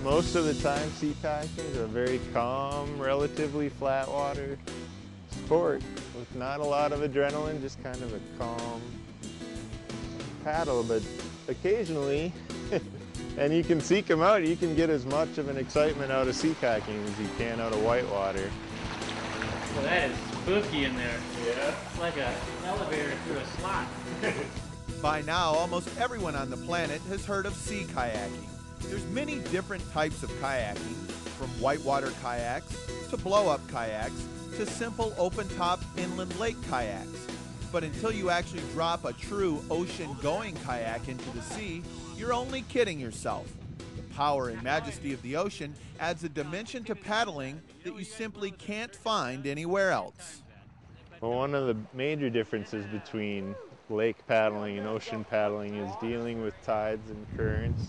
Most of the time, sea kayaking is a very calm, relatively flat water sport with not a lot of adrenaline, just kind of a calm paddle. But occasionally, and you can seek them out, you can get as much of an excitement out of sea kayaking as you can out of whitewater. Well, that is spooky in there. Yeah. It's like an elevator through a slot. By now, almost everyone on the planet has heard of sea kayaking. There's many different types of kayaking, from whitewater kayaks to blow-up kayaks to simple open-top inland lake kayaks. But until you actually drop a true ocean-going kayak into the sea, you're only kidding yourself. The power and majesty of the ocean adds a dimension to paddling that you simply can't find anywhere else. Well, one of the major differences between lake paddling and ocean paddling is dealing with tides and currents.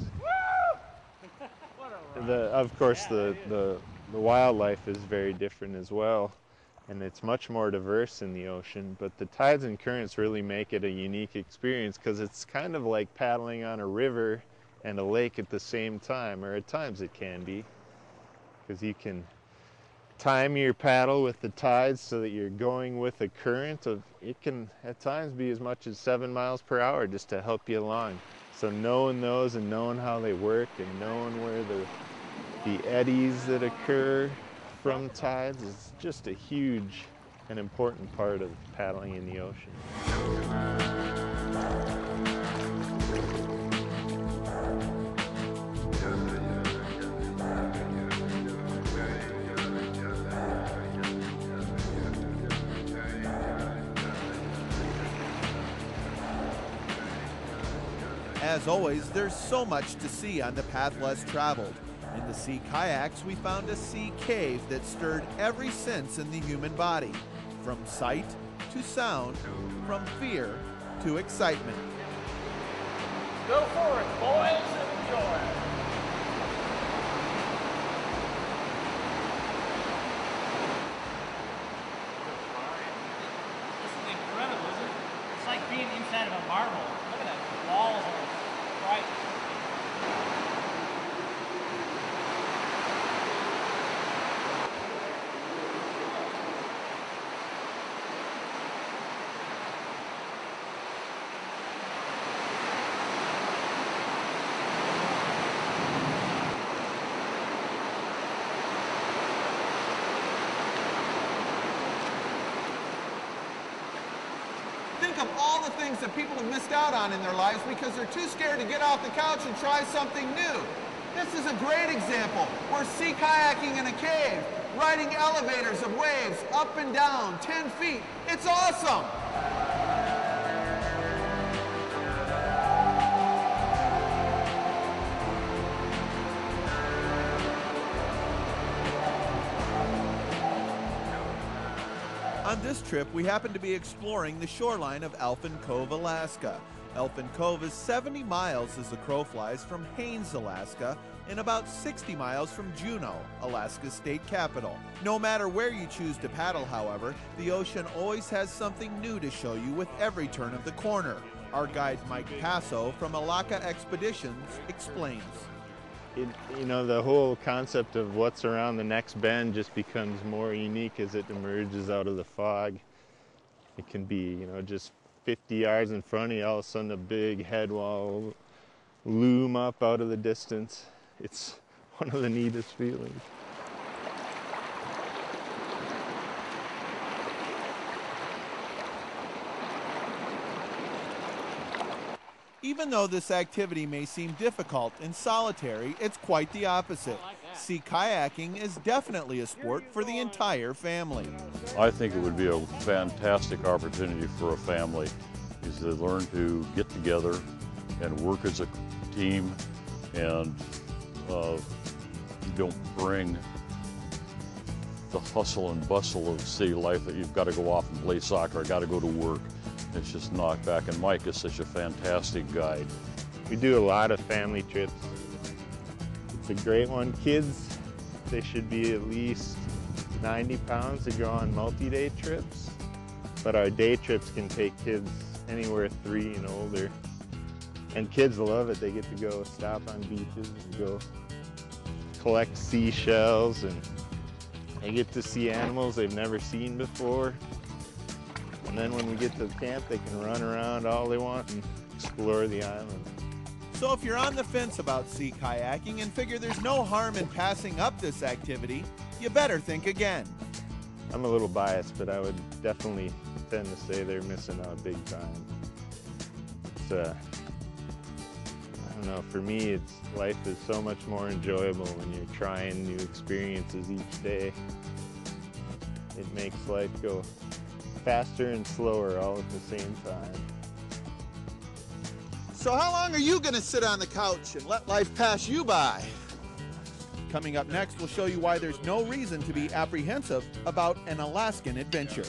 Of course, the wildlife is very different as well, and it's much more diverse in the ocean, but the tides and currents really make it a unique experience because it's kind of like paddling on a river and a lake at the same time, or at times it can be, because you can time your paddle with the tides so that you're going with a current of, it can at times be as much as 7 miles per hour just to help you along. So knowing those and knowing how they work and knowing where the eddies that occur from tides is just a huge and important part of paddling in the ocean. As always, there's so much to see on the path less traveled. In the sea kayaks, we found a sea cave that stirred every sense in the human body, from sight to sound, from fear to excitement. Go forth, boys, and enjoy. This is incredible, isn't it? It's like being inside of a marble. Look at that. Walls are bright. Think of all the things that people have missed out on in their lives because they're too scared to get off the couch and try something new. This is a great example. We're sea kayaking in a cave, riding elevators of waves up and down 10 feet. It's awesome! On this trip, we happened to be exploring the shoreline of Elfin Cove, Alaska. Elfin Cove is 70 miles as the crow flies from Haines, Alaska, and about 60 miles from Juneau, Alaska's state capital. No matter where you choose to paddle, however, the ocean always has something new to show you with every turn of the corner. Our guide Mike Passo from Alaka Expeditions explains. The whole concept of what's around the next bend just becomes more unique as it emerges out of the fog. It can be, just 50 yards in front of you, all of a sudden a big head wall loom up out of the distance. It's one of the neatest feelings. Even though this activity may seem difficult and solitary, it's quite the opposite. Sea kayaking is definitely a sport for the entire family. I think it would be a fantastic opportunity for a family is to learn to get together and work as a team, and you don't bring the hustle and bustle of city life that you've got to go off and play soccer, I got to go to work. It's just knocked back, and Mike is such a fantastic guide. We do a lot of family trips. It's a great one. Kids, they should be at least 90 pounds to go on multi-day trips, but our day trips can take kids anywhere 3 and older. And kids love it. They get to go stop on beaches and go collect seashells, and they get to see animals they've never seen before. And then when we get to the camp, they can run around all they want and explore the island. So if you're on the fence about sea kayaking and figure there's no harm in passing up this activity, you better think again. I'm a little biased, but I would definitely tend to say they're missing out big time. It's, I don't know, for me, life is so much more enjoyable when you're trying new experiences each day. It makes life go faster and slower all at the same time. So how long are you going to sit on the couch and let life pass you by? Coming up next, we'll show you why there's no reason to be apprehensive about an Alaskan adventure.